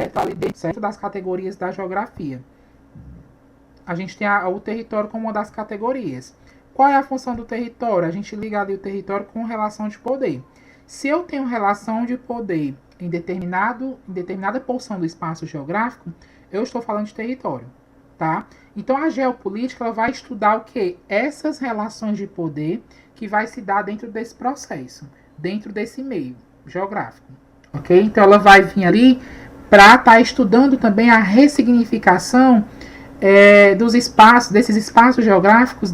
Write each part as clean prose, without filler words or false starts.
está ali dentro das categorias da geografia. A gente tem o território como uma das categorias. Qual é a função do território? A gente liga ali o território com relação de poder. Se eu tenho relação de poder em determinada porção do espaço geográfico, eu estou falando de território, tá? Então a geopolítica ela vai estudar o que? Essas relações de poder que vai se dar dentro desse processo, dentro desse meio geográfico, ok? Então ela vai vir ali para estar estudando também a ressignificação dos espaços, desses espaços geográficos,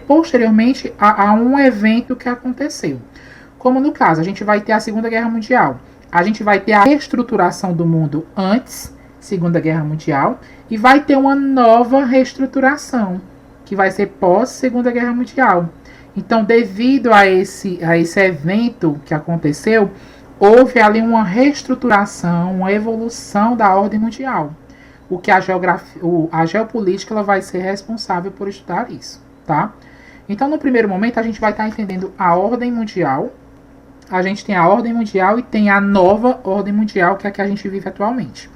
posteriormente a um evento que aconteceu. Como no caso, a gente vai ter a Segunda Guerra Mundial, a gente vai ter a reestruturação do mundo antes Segunda Guerra Mundial e vai ter uma nova reestruturação que vai ser pós Segunda Guerra Mundial. Então, devido a esse evento que aconteceu, houve ali uma reestruturação, uma evolução da ordem mundial. O que a geopolítica ela vai ser responsável por estudar isso, tá? Então, no primeiro momento, a gente vai estar entendendo a ordem mundial. A gente tem a ordem mundial e tem a nova ordem mundial, que é a que a gente vive atualmente.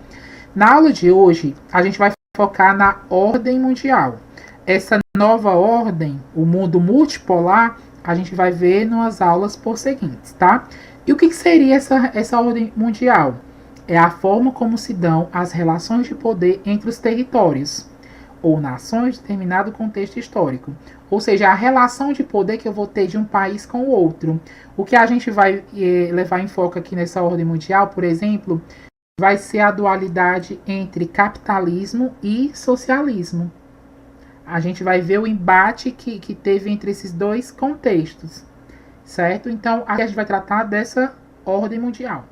Na aula de hoje, a gente vai focar na ordem mundial. Essa nova ordem, o mundo multipolar, a gente vai ver nas aulas por seguintes, tá? E o que seria essa ordem mundial? É a forma como se dão as relações de poder entre os territórios ou nações de determinado contexto histórico. Ou seja, a relação de poder que eu vou ter de um país com o outro. O que a gente vai levar em foco aqui nessa ordem mundial, por exemplo, vai ser a dualidade entre capitalismo e socialismo. A gente vai ver o embate que teve entre esses dois contextos, certo? Então, aqui a gente vai tratar dessa ordem mundial.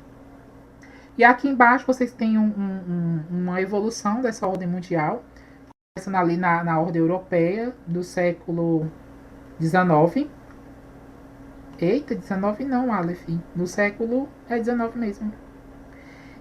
E aqui embaixo vocês têm uma evolução dessa ordem mundial, começando ali na ordem europeia do século XIX. Eita, 19 não, Aleph. Do século 19 mesmo.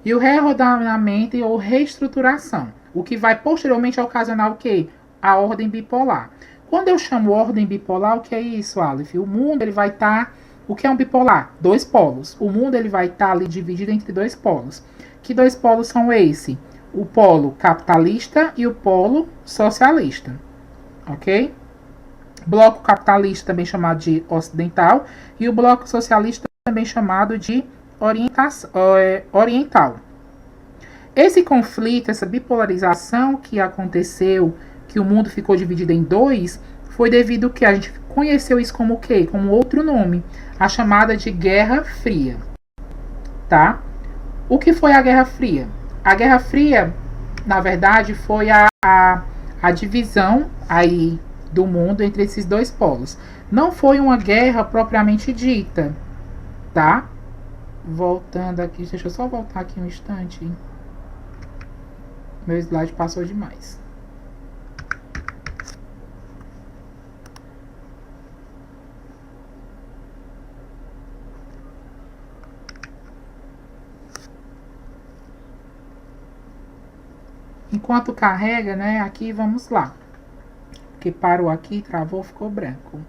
E o reordenamento ou reestruturação, o que vai posteriormente ocasionar o quê? A ordem bipolar. Quando eu chamo ordem bipolar, o que é isso, Aleph? O mundo ele vai estar... O que é um bipolar? Dois polos. O mundo ele vai estar ali dividido entre dois polos. Que dois polos são esses? O polo capitalista e o polo socialista. Ok? Bloco capitalista também chamado de ocidental e o bloco socialista também chamado de oriental. Esse conflito, essa bipolarização que aconteceu, que o mundo ficou dividido em dois, foi devido ao que a gente conheceu isso como o quê? Como outro nome, a chamada de Guerra Fria, tá? O que foi a Guerra Fria? A Guerra Fria, na verdade, foi a divisão aí do mundo entre esses dois polos. Não foi uma guerra propriamente dita, tá? Voltando aqui, deixa eu só voltar aqui um instante. Meu slide passou demais. Enquanto carrega, né? Aqui vamos lá. Porque parou aqui, travou, ficou branco.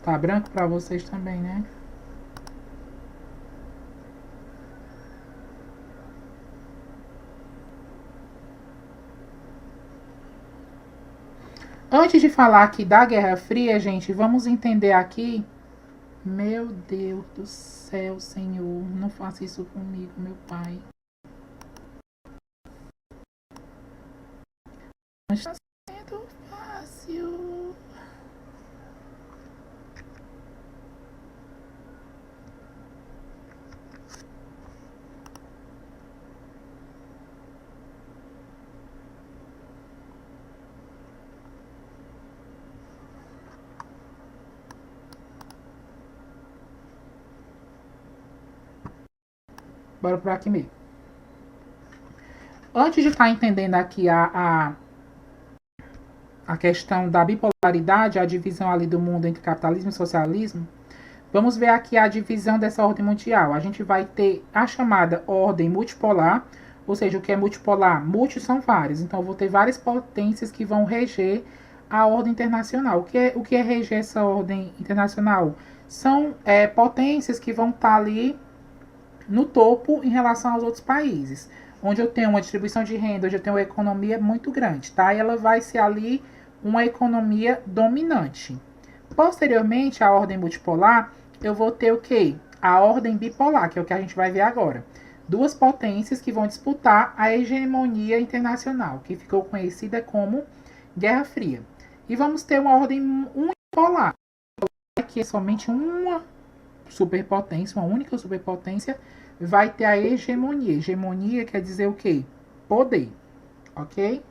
Tá branco para vocês também, né? Antes de falar aqui da Guerra Fria, gente, vamos entender aqui. Meu Deus do céu, Senhor, não faça isso comigo, meu Pai. Não está sendo fácil. Bora por aqui mesmo. Antes de estar entendendo aqui a questão da bipolaridade, a divisão ali do mundo entre capitalismo e socialismo, vamos ver aqui a divisão dessa ordem mundial. A gente vai ter a chamada ordem multipolar, ou seja, o que é multipolar? Multi são vários, então eu vou ter várias potências que vão reger a ordem internacional. O que é reger essa ordem internacional? São potências que vão estar ali no topo em relação aos outros países, onde eu tenho uma distribuição de renda, onde eu tenho uma economia muito grande, tá? E ela vai ser ali uma economia dominante. Posteriormente, à ordem multipolar, eu vou ter o quê? A ordem bipolar, que é o que a gente vai ver agora. Duas potências que vão disputar a hegemonia internacional, que ficou conhecida como Guerra Fria. E vamos ter uma ordem unipolar, que é somente uma superpotência, uma única superpotência, vai ter a hegemonia. Hegemonia quer dizer o quê? Poder, ok?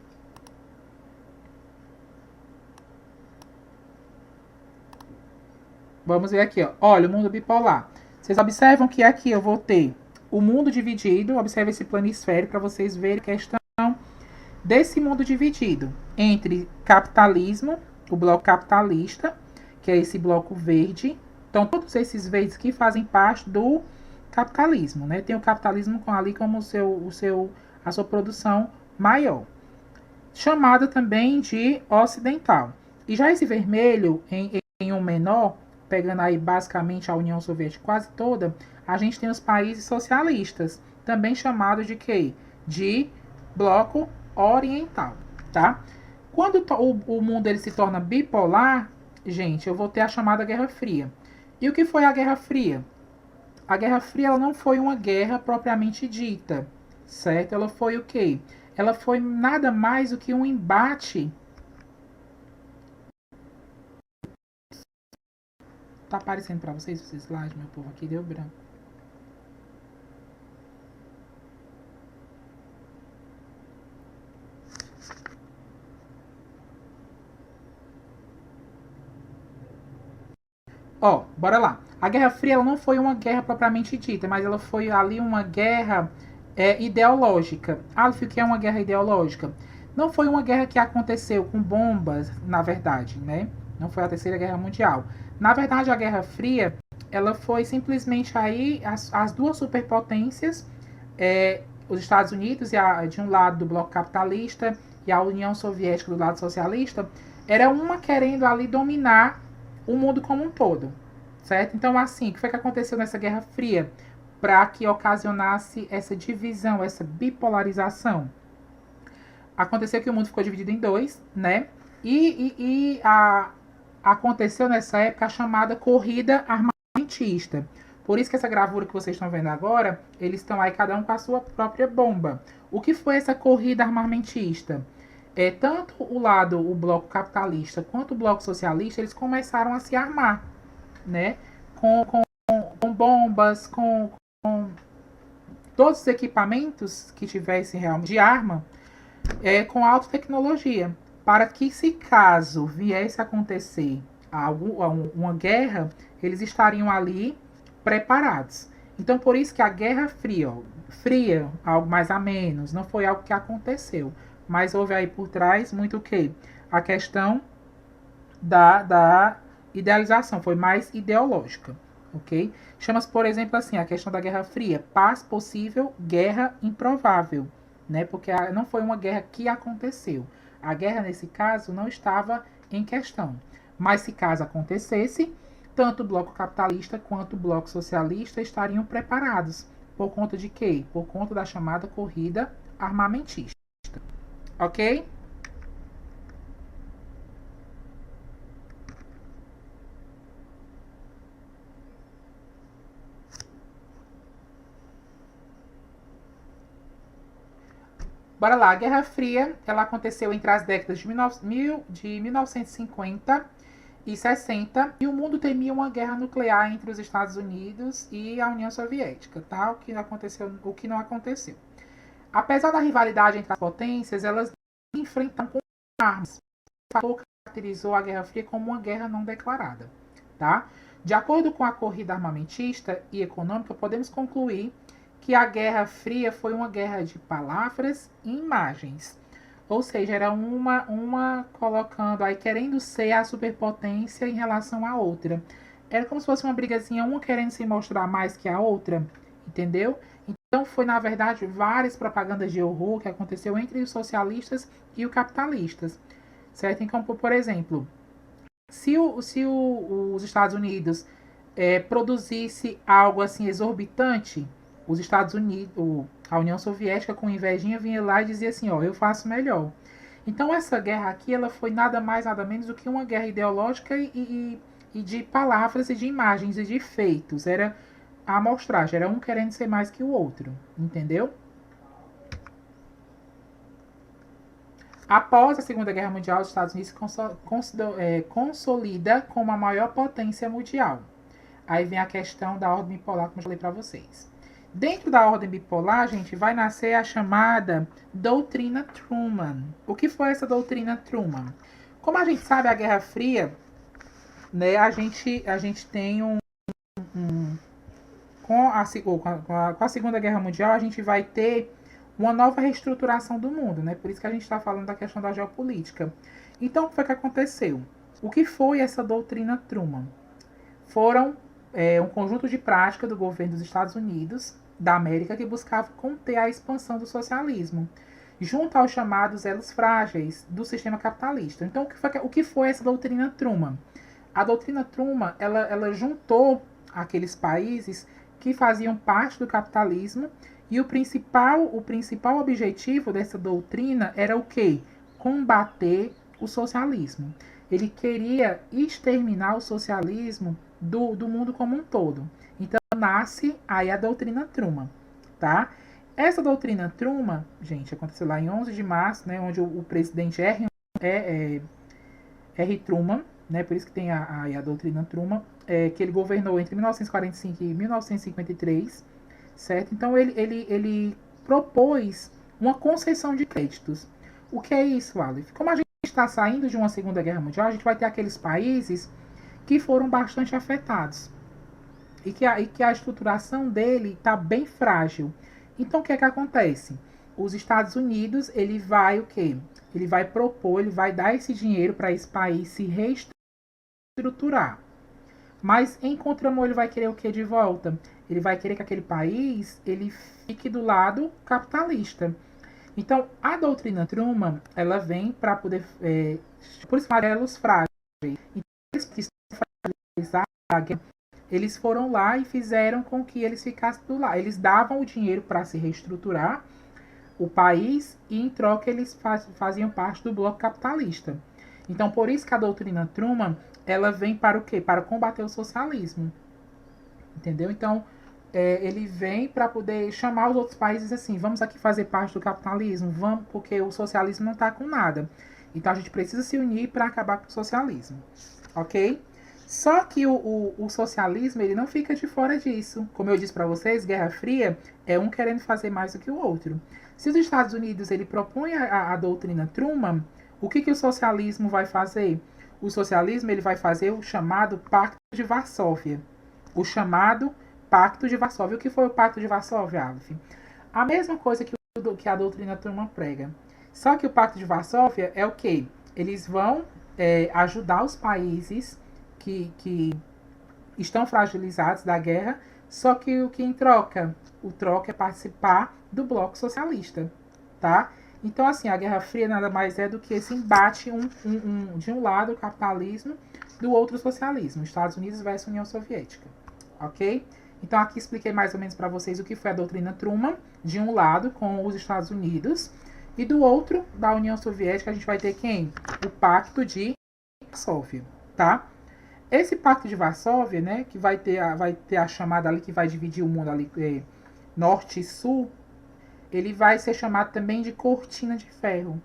Vamos ver aqui, ó. Olha, o mundo bipolar. Vocês observam que aqui eu vou ter o mundo dividido. Observe esse planisfério para vocês verem a questão desse mundo dividido entre capitalismo, o bloco capitalista, que é esse bloco verde. Então, todos esses verdes que fazem parte do capitalismo, né? Tem o capitalismo ali como a sua produção maior, chamada também de ocidental. E já esse vermelho em um menor, pegando aí basicamente a União Soviética quase toda, a gente tem os países socialistas, também chamados de quê? De bloco oriental, tá? Quando o mundo ele se torna bipolar, gente, eu vou ter a chamada Guerra Fria. E o que foi a Guerra Fria? A Guerra Fria ela não foi uma guerra propriamente dita, certo? Ela foi o quê? Ela foi nada mais do que um embate. Tá aparecendo para vocês esse slide, meu povo? Aqui deu branco. Ó, bora lá. A Guerra Fria ela não foi uma guerra propriamente dita, mas ela foi ali uma guerra ideológica. Ah, o que é uma guerra ideológica? Não foi uma guerra que aconteceu com bombas, na verdade, né? Não foi a Terceira Guerra Mundial. Na verdade, a Guerra Fria, ela foi simplesmente aí as duas superpotências, os Estados Unidos de um lado do bloco capitalista e a União Soviética do lado socialista, era uma querendo ali dominar o mundo como um todo, certo? Então, assim, o que foi que aconteceu nessa Guerra Fria para que ocasionasse essa divisão, essa bipolarização? Aconteceu que o mundo ficou dividido em dois, né? Aconteceu nessa época a chamada corrida armamentista. Por isso que essa gravura que vocês estão vendo agora, eles estão aí cada um com a sua própria bomba. O que foi essa corrida armamentista? Tanto o bloco capitalista quanto o bloco socialista, eles começaram a se armar, né? Com bombas, com todos os equipamentos que tivessem realmente de arma, com alta tecnologia, para que se caso viesse a acontecer uma guerra, eles estariam ali preparados. Então, por isso que a Guerra Fria, algo mais a menos, não foi algo que aconteceu, mas houve aí por trás muito o quê? A questão da idealização, foi mais ideológica, ok? Chama-se, por exemplo, assim, a questão da Guerra Fria, paz possível, guerra improvável, né? Porque não foi uma guerra que aconteceu. A guerra, nesse caso, não estava em questão. Mas se caso acontecesse, tanto o bloco capitalista quanto o bloco socialista estariam preparados. Por conta de quê? Por conta da chamada corrida armamentista. Ok? Bora lá, a Guerra Fria, ela aconteceu entre as décadas de 1950 e 60, e o mundo temia uma guerra nuclear entre os Estados Unidos e a União Soviética, tá? O que não aconteceu. Apesar da rivalidade entre as potências, elas enfrentaram com armas. O fator caracterizou a Guerra Fria como uma guerra não declarada, tá? De acordo com a corrida armamentista e econômica, podemos concluir que a Guerra Fria foi uma guerra de palavras e imagens. Ou seja, era uma colocando aí, querendo ser a superpotência em relação à outra. Era como se fosse uma brigazinha, uma querendo se mostrar mais que a outra, entendeu? Então foi, na verdade, várias propagandas de horror que aconteceu entre os socialistas e os capitalistas. certo? Então, por exemplo, se os Estados Unidos produzisse algo assim exorbitante, os Estados Unidos, a União Soviética com invejinha vinha lá e dizia assim, ó, eu faço melhor. Então essa guerra aqui, ela foi nada mais, nada menos do que uma guerra ideológica e de palavras e de imagens e de feitos. Era a amostragem, era um querendo ser mais que o outro, entendeu? Após a Segunda Guerra Mundial, os Estados Unidos consolida como a maior potência mundial. Aí vem a questão da ordem bipolar, como eu falei para vocês. Dentro da ordem bipolar, gente, vai nascer a chamada doutrina Truman. O que foi essa doutrina Truman? Como a gente sabe, a Guerra Fria, né, a gente tem com a Segunda Guerra Mundial, a gente vai ter uma nova reestruturação do mundo, né? Por isso que a gente está falando da questão da geopolítica. Então, o que foi que aconteceu? O que foi essa doutrina Truman? Foram um conjunto de práticas do governo dos Estados Unidos da América que buscava conter a expansão do socialismo, junto aos chamados elos frágeis do sistema capitalista. Então, o que foi essa doutrina Truman? A doutrina Truman, ela juntou aqueles países que faziam parte do capitalismo e o principal objetivo dessa doutrina era o quê? Combater o socialismo. Ele queria exterminar o socialismo do mundo como um todo. Então nasce aí a doutrina Truman, tá? Essa doutrina Truman, gente, aconteceu lá em 11 de março, né, onde o presidente R. Truman, né, por isso que tem a doutrina Truman, que ele governou entre 1945 e 1953, certo? Então ele propôs uma concessão de créditos. O que é isso, Aleph? Como a gente está saindo de uma Segunda Guerra Mundial, a gente vai ter aqueles países que foram bastante afetados e que a estruturação dele está bem frágil. Então o que é que acontece? Os Estados Unidos, ele vai o quê? Ele vai propor, ele vai dar esse dinheiro para esse país se reestruturar. Mas em contramão ele vai querer o que de volta? Ele vai querer que aquele país ele fique do lado capitalista. Então a doutrina Truman ela vem para poder por isso amarelos frágeis. Então, eles que estão eles foram lá e fizeram com que eles ficassem do lado. Eles davam o dinheiro para se reestruturar o país e em troca eles faziam parte do bloco capitalista. Então por isso que a doutrina Truman ela vem para o quê? Para combater o socialismo, entendeu? Então ele vem para poder chamar os outros países assim, vamos aqui fazer parte do capitalismo, vamos, porque o socialismo não está com nada. Então a gente precisa se unir para acabar com o socialismo, ok? Só que o socialismo ele não fica de fora disso. Como eu disse para vocês, Guerra Fria é um querendo fazer mais do que o outro. Se os Estados Unidos ele propõe a doutrina Truman, o que o socialismo vai fazer? O socialismo ele vai fazer o chamado Pacto de Varsóvia. O chamado Pacto de Varsóvia. O que foi o Pacto de Varsóvia, Aleph? A mesma coisa que a doutrina Truman prega. Só que o Pacto de Varsóvia é o quê? Eles vão ajudar os países que estão fragilizados da guerra, só que o que em troca? O troca é participar do bloco socialista, tá? Então, assim, a Guerra Fria nada mais é do que esse embate de um lado o capitalismo, do outro o socialismo, Estados Unidos versus União Soviética, ok? Então, aqui expliquei mais ou menos para vocês o que foi a doutrina Truman, de um lado com os Estados Unidos, e do outro, da União Soviética, a gente vai ter quem? O Pacto de Varsóvia, tá? Esse Pacto de Varsóvia, né, que vai ter a chamada ali que vai dividir o mundo ali, norte e sul, ele vai ser chamado também de cortina de ferro,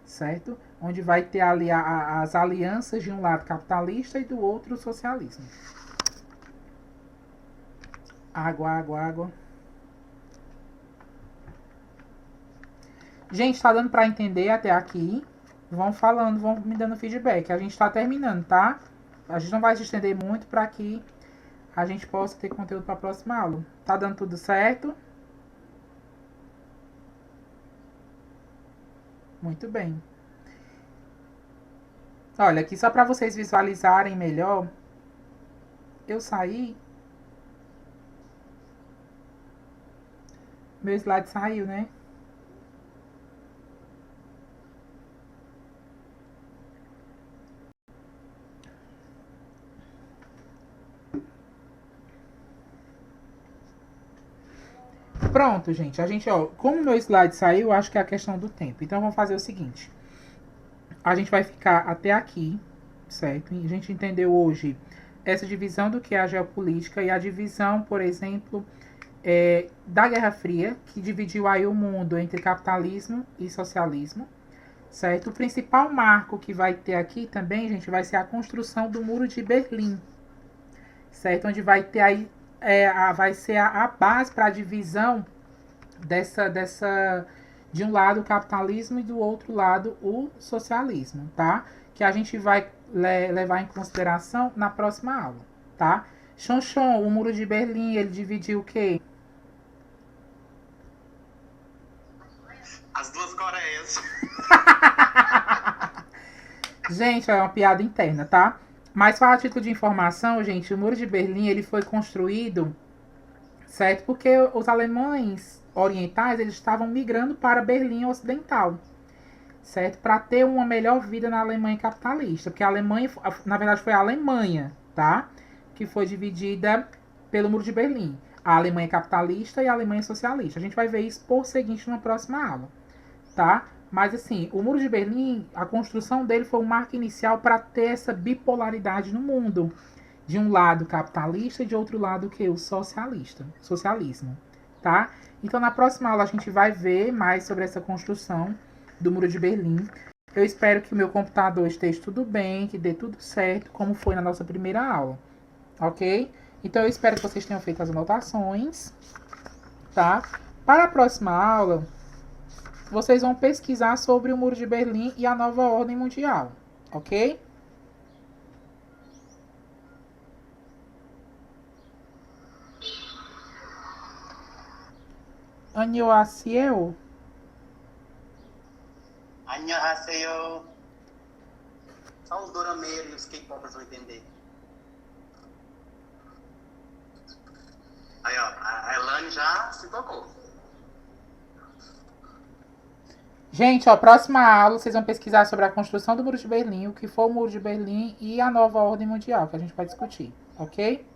certo? Onde vai ter ali as alianças de um lado capitalista e do outro socialismo. Água, água, água. Gente, tá dando para entender até aqui? Vão falando, vão me dando feedback. A gente tá terminando, tá? A gente não vai se estender muito para que a gente possa ter conteúdo para a próxima aula. Tá dando tudo certo? Muito bem. Olha, aqui só para vocês visualizarem melhor, eu saí. Meu slide saiu, né? Pronto, gente. A gente, ó, como o meu slide saiu, acho que é a questão do tempo. Então, vamos fazer o seguinte. A gente vai ficar até aqui, certo? E a gente entendeu hoje essa divisão do que é a geopolítica e a divisão, por exemplo, da Guerra Fria, que dividiu aí o mundo entre capitalismo e socialismo, certo? O principal marco que vai ter aqui também, gente, vai ser a construção do Muro de Berlim, certo? Onde vai ter aí, vai ser a base para a divisão dessa de um lado o capitalismo e do outro lado o socialismo, tá? Que a gente vai levar em consideração na próxima aula, tá? Chonchon, o Muro de Berlim, ele dividiu o quê? As duas Coreias. Gente, é uma piada interna, tá? Mas só a título de informação, gente, o Muro de Berlim ele foi construído, certo? Porque os alemães orientais eles estavam migrando para Berlim Ocidental, certo? Para ter uma melhor vida na Alemanha capitalista, porque a Alemanha, na verdade, foi a Alemanha, tá? Que foi dividida pelo Muro de Berlim. A Alemanha capitalista e a Alemanha socialista. A gente vai ver isso por seguinte na próxima aula, tá? Mas assim, o Muro de Berlim, a construção dele foi um marco inicial para ter essa bipolaridade no mundo. De um lado capitalista e de outro lado que o socialismo, tá? Então na próxima aula a gente vai ver mais sobre essa construção do Muro de Berlim. Eu espero que o meu computador esteja tudo bem, que dê tudo certo, como foi na nossa primeira aula, ok? Então eu espero que vocês tenham feito as anotações, tá? Para a próxima aula, vocês vão pesquisar sobre o Muro de Berlim e a nova ordem mundial, ok? 안녕하세요. 안녕하세요. Só os dorameiros e os K-popers vão entender. Aí, ó, a Elane já se tocou. Gente, ó, próxima aula vocês vão pesquisar sobre a construção do Muro de Berlim, o que foi o Muro de Berlim e a nova ordem mundial, que a gente vai discutir, ok?